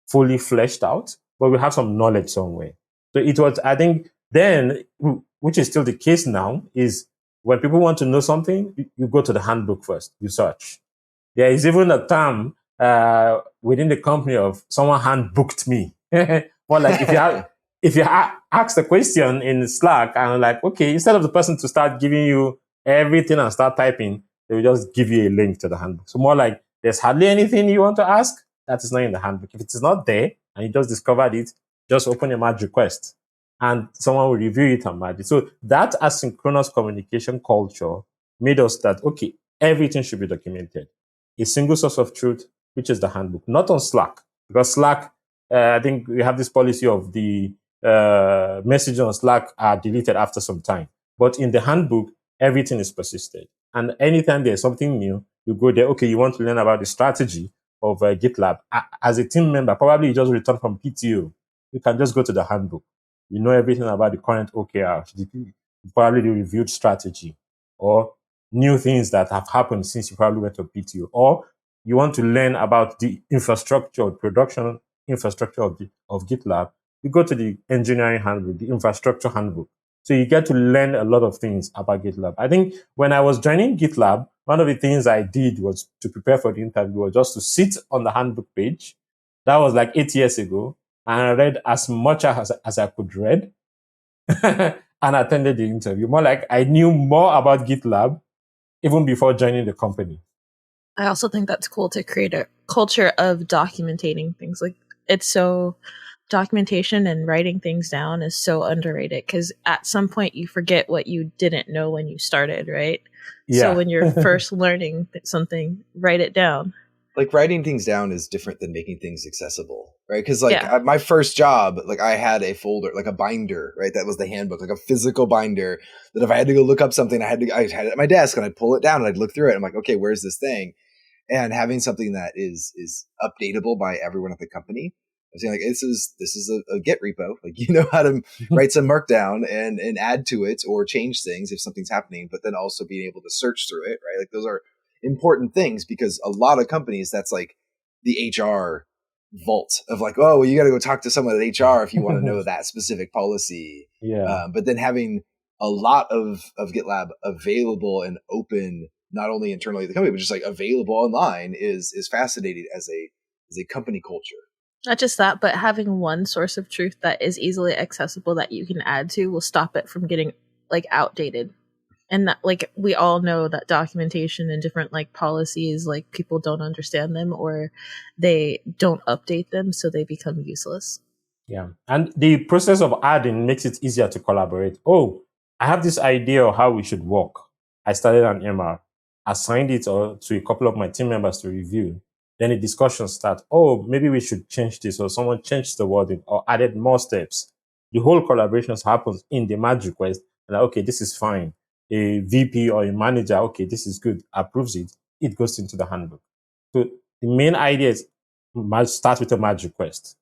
fully fleshed out, but we have some knowledge somewhere. So it was, I think, then, which is still the case now, is when people want to know something, you go to the handbook first, you search. There is even a term within the company of someone handbooked me. More like if you ask the question in Slack and like, okay, instead of the person to start giving you everything and start typing, they will just give you a link to the handbook. So more like there's hardly anything you want to ask that is not in the handbook. If it is not there and you just discovered it, just open a merge request and someone will review it and merge it. So that asynchronous communication culture made us that, okay, everything should be documented. A single source of truth, which is the handbook, not on Slack, because Slack, I think we have this policy of the messages on Slack are deleted after some time. But in the handbook, everything is persisted. And anytime there's something new, you go there, okay, you want to learn about the strategy of GitLab. As a team member, probably you just returned from PTO. You can just go to the handbook. You know everything about the current OKR, probably the reviewed strategy, or new things that have happened since you probably went to PTO, or you want to learn about the infrastructure, production infrastructure of GitLab, you go to the engineering handbook, the infrastructure handbook. So you get to learn a lot of things about GitLab. I think when I was joining GitLab, one of the things I did was to prepare for the interview was just to sit on the handbook page. That was like 8 years ago. And I read as much as I could read and attended the interview. More like I knew more about GitLab even before joining the company. I also think that's cool to create a culture of documenting things. Like, it's so documentation and writing things down is so underrated, because at some point you forget what you didn't know when you started, right? Yeah. So when you're first learning something, write it down. Like, writing things down is different than making things accessible, right? Because at my first job, like, I had a folder, like a binder, right? That was the handbook, like a physical binder that if I had to go look up something, I had it at my desk and I'd pull it down and I'd look through it. I'm like, okay, where's this thing? And having something that is updatable by everyone at the company, I'm saying, like, this is a Git repo. Like, you know how to write some markdown and add to it or change things if something's happening, but then also being able to search through it, right? Like, those are important things, because a lot of companies, that's like the HR vault of like, oh, well, you got to go talk to someone at HR if you want to know that specific policy. Yeah. But then having a lot of GitLab available and open, not only internally at the company, but just like available online is fascinating as a company culture. Not just that, but having one source of truth that is easily accessible that you can add to will stop it from getting like outdated. And that, like, we all know that documentation and different like policies, like, people don't understand them or they don't update them, so they become useless. Yeah. And the process of adding makes it easier to collaborate. Oh, I have this idea of how we should work. I started an MR, assigned it to a couple of my team members to review. Then a discussion starts. Oh, maybe we should change this, or someone changed the wording or added more steps. The whole collaboration happens in the merge request. And like, okay, this is fine. A VP or a manager, okay, this is good, approves it. It goes into the handbook. So the main idea is start with a merge request,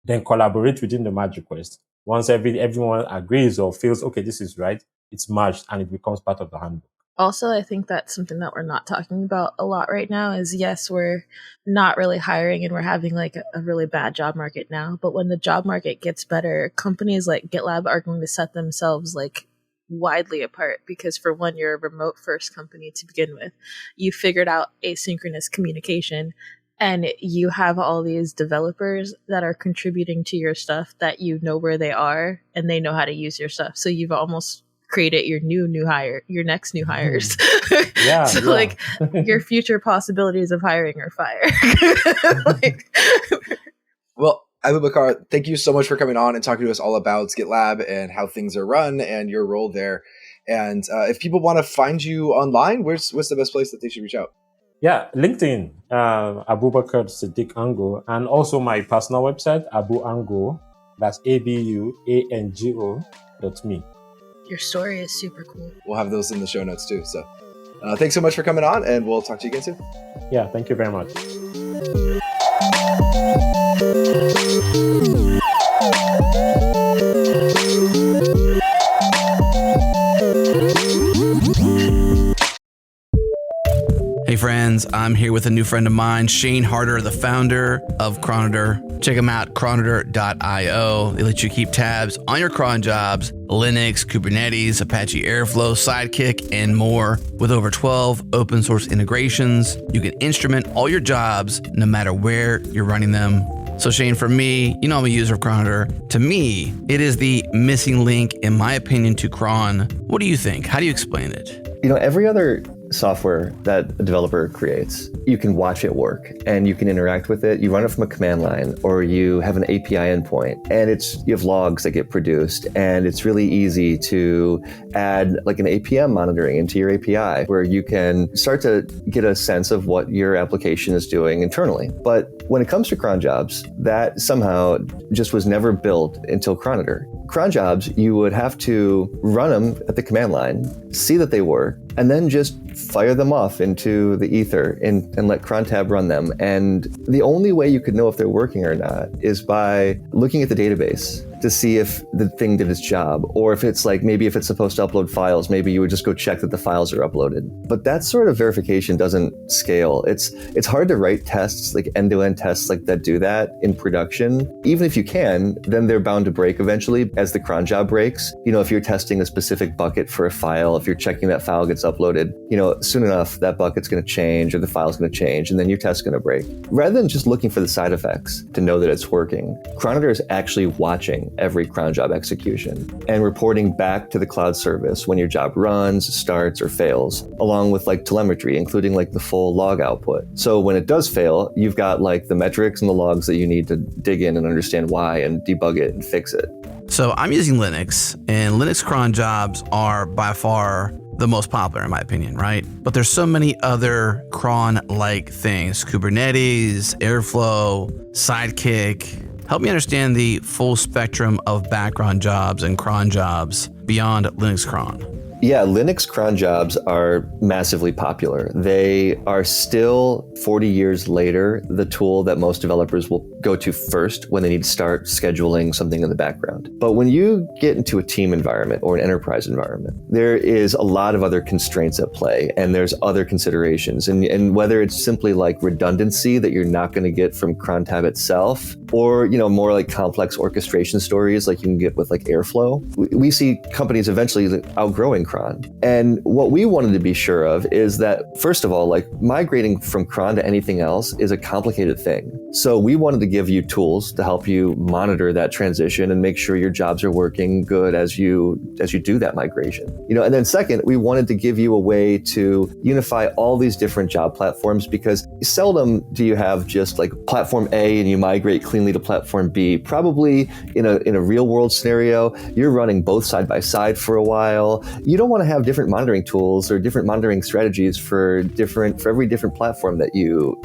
then collaborate within the merge request. Once everyone agrees or feels, okay, this is right, it's merged and it becomes part of the handbook. Also, I think that's something that we're not talking about a lot right now is, yes, we're not really hiring and we're having like a really bad job market now. But when the job market gets better, companies like GitLab are going to set themselves like widely apart, because for one, you're a remote first company to begin with. You figured out asynchronous communication, and you have all these developers that are contributing to your stuff that you know where they are and they know how to use your stuff. So you've almost created your your next new hires. Yeah. So yeah. like your future possibilities of hiring are fire. Well, Abubakar, thank you so much for coming on and talking to us all about GitLab and how things are run and your role there. And if people want to find you online, what's the best place that they should reach out? Yeah, LinkedIn, Abubakar Siddiq Ango, and also my personal website, Abu Ango, that's ABUANGO.me. Your story is super cool. We'll have those in the show notes too. So thanks so much for coming on, and we'll talk to you again soon. Yeah, thank you very much. Hey friends, I'm here with a new friend of mine, Shane Harder, the founder of Chronoter. Check them out, chronoter.io. They let you keep tabs on your cron jobs, Linux, Kubernetes, Apache Airflow, Sidekick, and more. With over 12 open source integrations, you can instrument all your jobs no matter where you're running them. So Shane, for me, you know I'm a user of Chronoter. To me, it is the missing link, in my opinion, to cron. What do you think? How do you explain it? You know, every other software that a developer creates, you can watch it work and you can interact with it. You run it from a command line, or you have an API endpoint, and you have logs that get produced, and it's really easy to add like an APM monitoring into your API where you can start to get a sense of what your application is doing internally. But when it comes to cron jobs, that somehow just was never built until Chronoter. Cron jobs, you would have to run them at the command line, see that they work, and then just fire them off into the ether and let cron tab run them. And the only way you could know if they're working or not is by looking at the database to see if the thing did its job, or if it's like, maybe if it's supposed to upload files, maybe you would just go check that the files are uploaded. But that sort of verification doesn't scale. It's hard to write tests, like end-to-end tests like that do that in production. Even if you can, then they're bound to break eventually as the cron job breaks. If you're testing a specific bucket for a file, if you're checking that file gets uploaded, soon enough that bucket's going to change or the file's going to change, and then your test's going to break. Rather than just looking for the side effects to know that it's working, Croniter is actually watching every cron job execution and reporting back to the cloud service when your job runs, starts, or fails, along with like telemetry, including like the full log output. So when it does fail, you've got like the metrics and the logs that you need to dig in and understand why and debug it and fix it. So I'm using Linux, and Linux cron jobs are by far the most popular in my opinion, right? But there's so many other cron-like things: Kubernetes, Airflow, Sidekick. Help me understand the full spectrum of background jobs and cron jobs beyond Linux cron. Yeah, Linux cron jobs are massively popular. They are still 40 years later the tool that most developers will go to first when they need to start scheduling something in the background. But when you get into a team environment or an enterprise environment, there is a lot of other constraints at play, and there's other considerations. And whether it's simply like redundancy that you're not going to get from cron tab itself, or more like complex orchestration stories like you can get with like Airflow, we see companies eventually outgrowing cron. And what we wanted to be sure of is that, first of all, like migrating from cron to anything else is a complicated thing. So we wanted to give you tools to help you monitor that transition and make sure your jobs are working good as you do that migration. And then second, we wanted to give you a way to unify all these different job platforms, because seldom do you have just like platform A and you migrate cleanly to platform B. Probably in a real world scenario, you're running both side by side for a while. You don't want to have different monitoring tools or different monitoring strategies for every different platform that you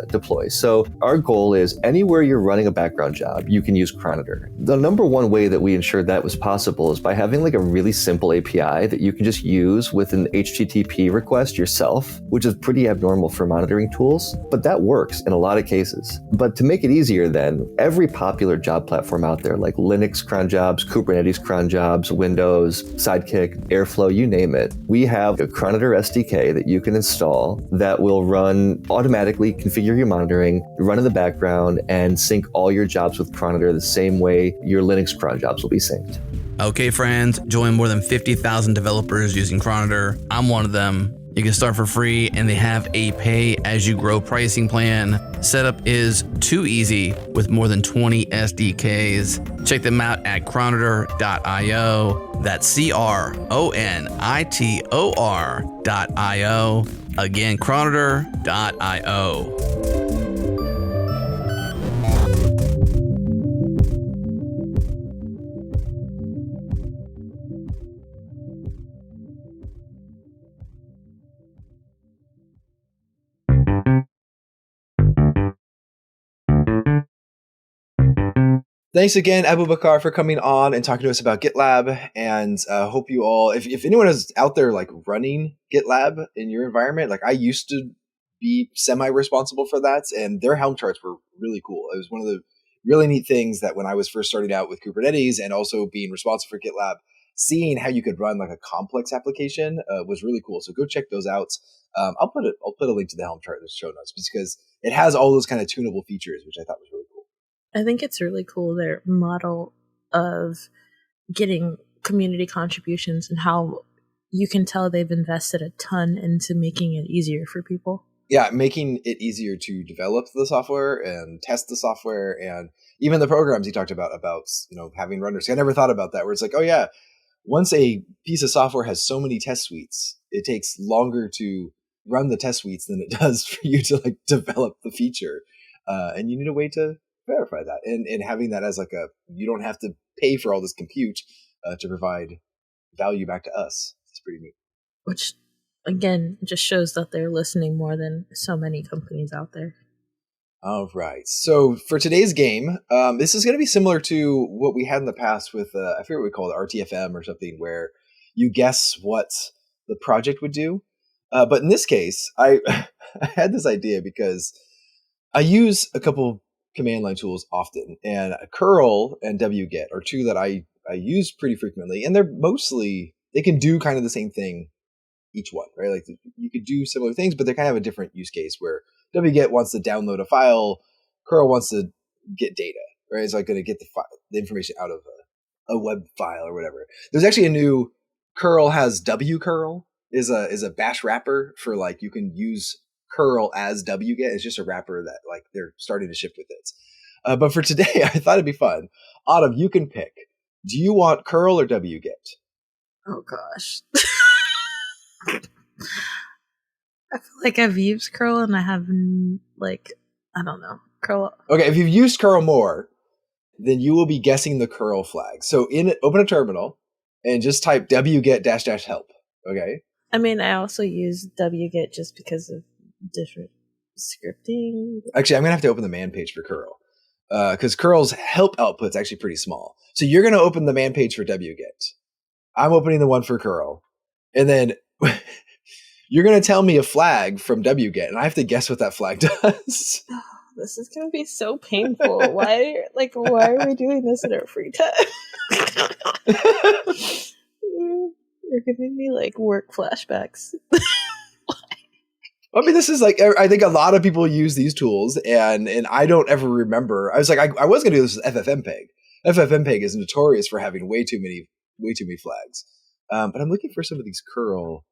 deploy. So our goal is anywhere you're running a background job, you can use Croniter. The number one way that we ensured that was possible is by having like a really simple API that you can just use with an HTTP request yourself, which is pretty abnormal for monitoring tools, but that works in a lot of cases. But to make it easier then, every popular job platform out there, like Linux cron jobs, Kubernetes cron jobs, Windows, Sidekick, Airflow, you name it, we have a Croniter SDK that you can install that will run automatically, configure your monitoring, run in the background, and sync all your jobs with Croniter the same way your Linux cron jobs will be synced. Okay, friends, join more than 50,000 developers using Croniter. I'm one of them. You can start for free, and they have a pay-as-you-grow pricing plan. Setup is too easy with more than 20 SDKs. Check them out at croniter.io. That's CRONITOR.io. Again, croniter.io. Thanks again, Abubakar, for coming on and talking to us about GitLab. And hope you all, if anyone is out there like running GitLab in your environment, like I used to be semi-responsible for that, and their Helm charts were really cool. It was one of the really neat things that when I was first starting out with Kubernetes and also being responsible for GitLab, seeing how you could run like a complex application was really cool. So go check those out. I'll put a link to the Helm chart in the show notes because it has all those kind of tunable features, which I thought was really cool. I think it's really cool, their model of getting community contributions and how you can tell they've invested a ton into making it easier for people. Yeah, making it easier to develop the software and test the software, and even the programs he talked about having runners. I never thought about that, where it's like, oh yeah, once a piece of software has so many test suites, it takes longer to run the test suites than it does for you to like develop the feature. And you need a way to verify that, and having that as like you don't have to pay for all this compute to provide value back to us. It's pretty neat. Which again just shows that they're listening more than so many companies out there. All right, so for today's game, this is going to be similar to what we had in the past with I forget what we call it, RTFM or something, where you guess what the project would do. But in this case, I had this idea because I use a couple command line tools often, and curl and wget are two that I use pretty frequently, and they can do kind of the same thing, each one, right? Like you could do similar things, but they kind of have a different use case where wget wants to download a file, curl wants to get data, right? It's like going to get the information out of a web file or whatever. There's actually a new curl has wcurl is a bash wrapper for like you can use curl as wget. It's just a wrapper that like they're starting to ship with it. But for today, I thought it'd be fun. Autumn, you can pick. Do you want curl or wget? Oh gosh. I feel like I've used curl and I haven't, like, I don't know. Curl. Okay, if you've used curl more, then you will be guessing the curl flag. So open a terminal and just type wget -- help. Okay. I mean, I also use wget just because of different scripting. Actually, I'm gonna have to open the man page for curl because curl's help output's actually pretty small. So you're gonna open the man page for wget. I'm opening the one for curl, and then you're gonna tell me a flag from wget, and I have to guess what that flag does. This is gonna be so painful. Why are we doing this in our free time? You're giving me like work flashbacks. I mean, this is like, I think a lot of people use these tools, and I don't ever remember. I was like, I was gonna do this with FFmpeg. FFmpeg is notorious for having way too many flags. But I'm looking for some of these curl.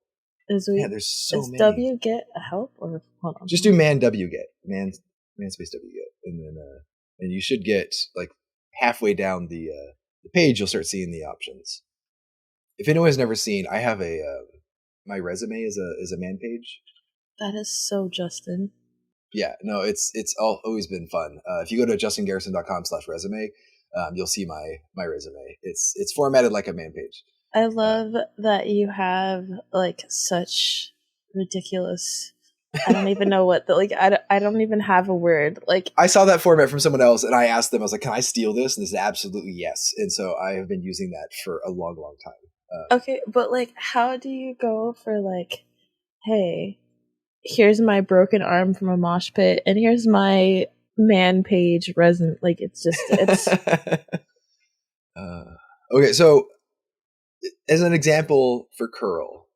There's so many. Is wget a help or hold on? Just do man wget, man space wget, and then and you should get like halfway down the page. You'll start seeing the options. If anyone's never seen, I have my resume is a man page. That is so Justin. Yeah, no, it's always been fun. If you go to justingarrison.com/resume, you'll see my resume. It's formatted like a man page. I love that you have like such ridiculous. I don't even know what I don't even have a word. Like I saw that format from someone else, and I asked them. I was like, "Can I steal this?" And they said, "Absolutely yes." And so I have been using that for a long, long time. Okay, but like, how do you go for like, hey, here's my broken arm from a mosh pit, and here's my man page resin. Like, it's okay. So, as an example for curl,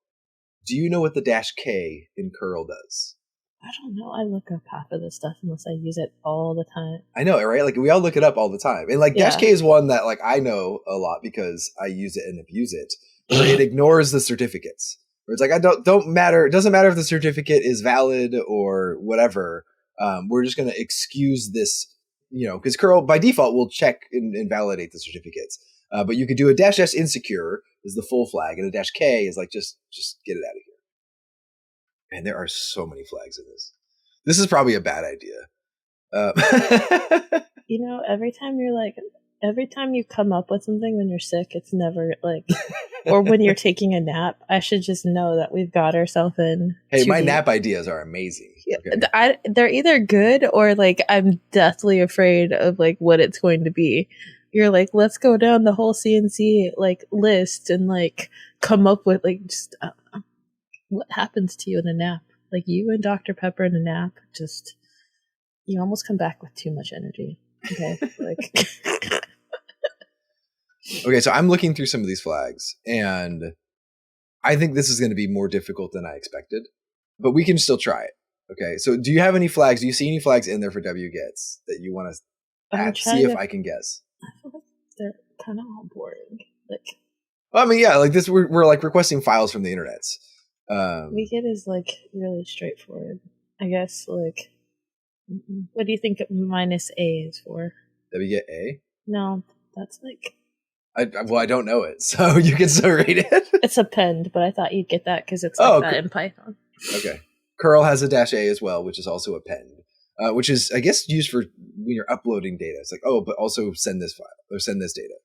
do you know what the -k in curl does? I don't know. I look up half of this stuff unless I use it all the time. I know, right? Like we all look it up all the time, and like -k is one that like I know a lot because I use it and abuse it. Where it ignores the certificates. Where it's like I don't matter. It doesn't matter if the certificate is valid or whatever. We're just going to excuse this, because curl by default will check and validate the certificates. But you could do a -- insecure is the full flag, and a -k is like just get it out of here. And there are so many flags in this. This is probably a bad idea. Every time you come up with something when you're sick, it's never like, or when you're taking a nap, I should just know that we've got ourselves in. Hey, my nap ideas are amazing. Okay? They're either good or like I'm deathly afraid of like what it's going to be. You're like, let's go down the whole CNC like list and like come up with like just what happens to you in a nap. Like you and Dr. Pepper in a nap, just you almost come back with too much energy. Okay, like. Okay, so I'm looking through some of these flags, and I think this is going to be more difficult than I expected, but we can still try it. Okay, so do you have any flags? Do you see any flags in there for wgets that you want to see if I can guess? I feel like they're kind of all boring. Like, well, I mean, yeah, like this, we're like requesting files from the internet. wget is like really straightforward. I guess like, what do you think -a is for? Wget A? No, that's like. I don't know it, so you can still read it. It's append, but I thought you'd get that because it's like that in Python. Okay. Curl has a -a as well, which is also append, which is, I guess, used for when you're uploading data. It's like, oh, but also send this file or send this data.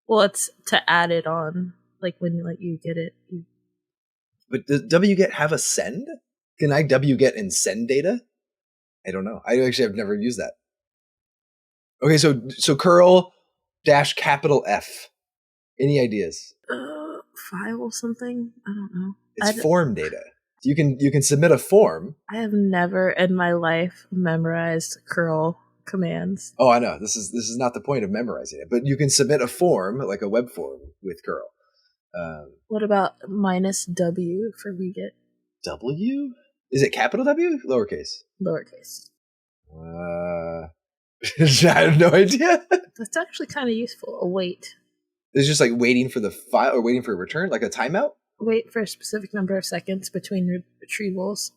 Well, it's to add it on, like when you get it. But does wget have a send? Can I wget and send data? I don't know. I actually have never used that. Okay, so curl -F. Any ideas? File something? I don't know. It's form data. You can submit a form. I have never in my life memorized curl commands. Oh, I know. This is not the point of memorizing it, but you can submit a form, like a web form, with curl. What about -W for we get W? Is it capital W? Lowercase? lowercase? I have no idea. That's actually kind of useful. A wait. It's just like waiting for the file or waiting for a return, like a timeout? Wait for a specific number of seconds between retrievals.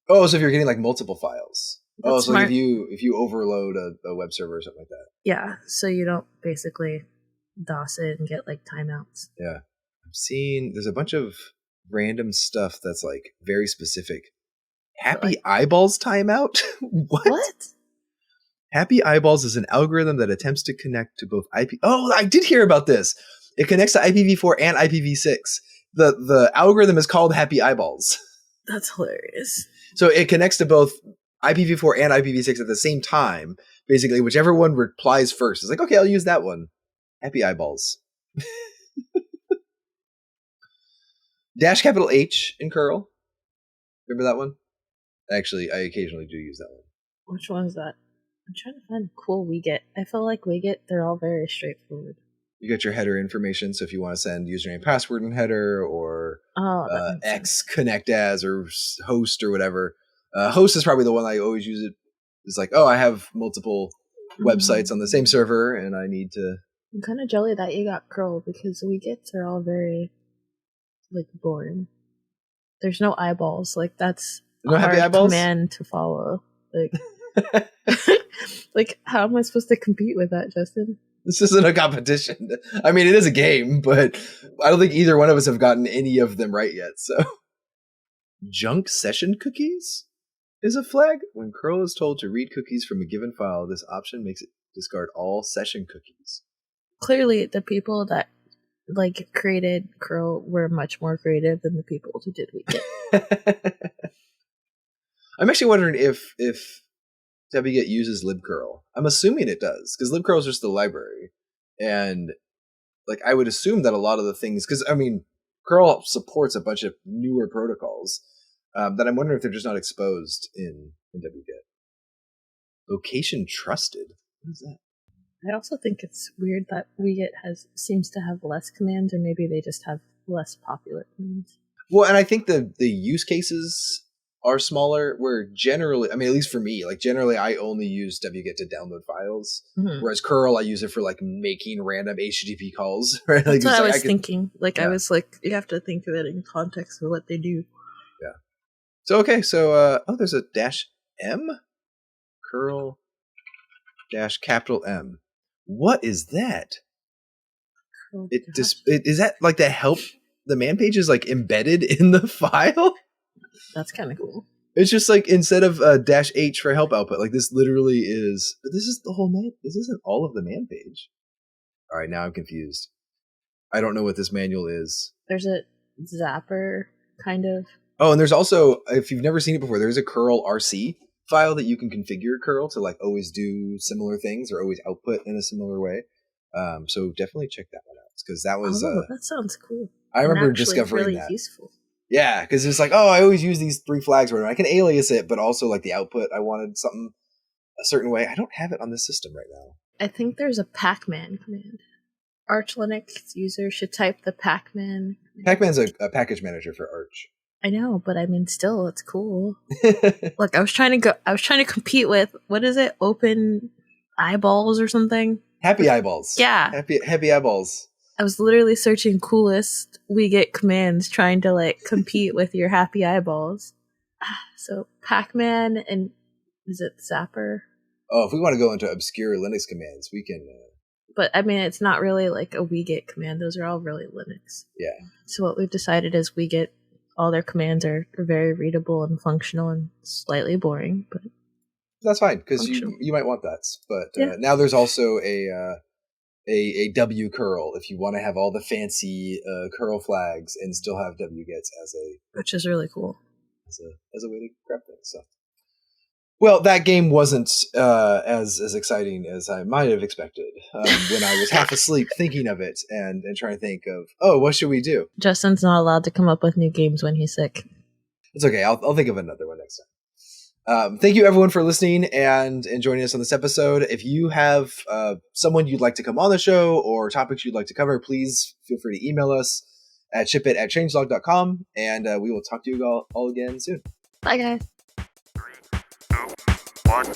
Oh, so if you're getting like multiple files. That's so like smart. if you overload a web server or something like that. Yeah, so you don't basically DOS it and get like timeouts. Yeah. I'm seeing there's a bunch of random stuff that's like very specific. Happy Eyeballs timeout? What? Happy Eyeballs is an algorithm that attempts to connect to both IP. Oh, I did hear about this. It connects to IPv4 and IPv6. The algorithm is called Happy Eyeballs. That's hilarious. So it connects to both IPv4 and IPv6 at the same time. Basically, whichever one replies first. It's like, okay, I'll use that one. Happy Eyeballs. Dash capital H in curl. Remember that one? Actually, I occasionally do use that one. Which one is that? I'm trying to find a cool widget. I feel like widget, they're all very straightforward. You got your header information, so if you want to send username, password, and header, or X connect as, or host, or whatever. Host is probably the one I always use. It. It's like, oh, I have multiple websites on the same server, and I need to. I'm kind of jelly that you got curl because widgets are all very like boring. There's no eyeballs. Like that's no a happy hard eyeballs command to follow. Like, like how am I supposed to compete with that, Justin? This isn't a competition. I mean, it is a game, but I don't think either one of us have gotten any of them right yet. So, junk session cookies is a flag. When curl is told to read cookies from a given file, this option makes it discard all session cookies. Clearly, the people that like created curl were much more creative than the people who did widget. I'm actually wondering if wget uses libcurl. I'm assuming it does, because libcurl is just the library. And like I would assume that a lot of the things, because I mean, curl supports a bunch of newer protocols that I'm wondering if they're just not exposed in wget. Location trusted. What is that? I also think it's weird that widget seems to have less commands, or maybe they just have less popular commands. Well, and I think the use cases are smaller, where generally, I mean, at least for me, like generally I only use wget to download files, whereas curl, I use it for like making random HTTP calls, right? Like, that's what I was thinking. Like, yeah. I was like, you have to think of it in context of what they do. Yeah. So, okay. So, there's a -M? Curl -capital M. What is that? Is that like the help? The man page is like embedded in the file? That's kind of cool. It's just like instead of -H for help output, like this literally is. But this is the whole man. This isn't all of the man page. All right, now I'm confused. I don't know what this manual is. There's a zapper kind of. Oh, and there's also, if you've never seen it before, there's a curl RC file that you can configure curl to like always do similar things or always output in a similar way. So definitely check that one out, because that was. That sounds cool. I remember discovering really that. Useful. Yeah, because it's like, oh, I always use these 3 flags where I can alias it, but also like the output, I wanted something a certain way. I don't have it on this system right now. I think there's a pacman command. Arch Linux users should type the pacman. Pacman's a package manager for Arch. I know, but I mean, still, it's cool. Look, I was trying to compete with, what is it? Open Eyeballs or something? Happy Eyeballs. Yeah. Happy Eyeballs. I was literally searching coolest wget commands, trying to like compete with your Happy Eyeballs. So Pacman and is it Zapper? Oh, if we want to go into obscure Linux commands, we can. But I mean, it's not really like a wget command. Those are all really Linux. Yeah. So what we've decided is wget, all their commands are very readable and functional and slightly boring, but that's fine, because you might want that. But now there's also a W curl if you want to have all the fancy curl flags and still have wgets as a, which is really cool as a way to grab things. So, well, that game wasn't as exciting as I might have expected when I was half asleep thinking of it and trying to think of, what should we do? Justin's not allowed to come up with new games when he's sick. It's okay. I'll think of another one next time. Thank you everyone for listening and joining us on this episode. If you have someone you'd like to come on the show or topics you'd like to cover, please feel free to email us at shipit@changelog.com, and we will talk to you all again soon. Bye, guys. 1.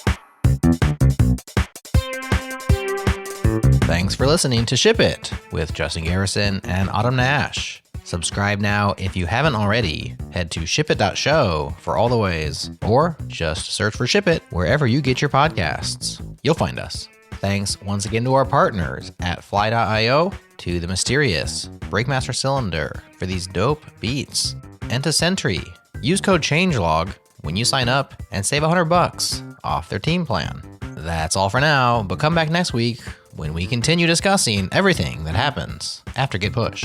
Thanks for listening to Ship It with Justin Garrison and Autumn Nash. Subscribe now if you haven't already. Head to shipit.show for all the ways, or just search for Ship It wherever you get your podcasts. You'll find us. Thanks once again to our partners at Fly.io, to the mysterious Breakmaster Cylinder for these dope beats, and to Sentry. Use code CHANGELOG when you sign up and save $100 off their team plan. That's all for now, but come back next week when we continue discussing everything that happens after Git Push.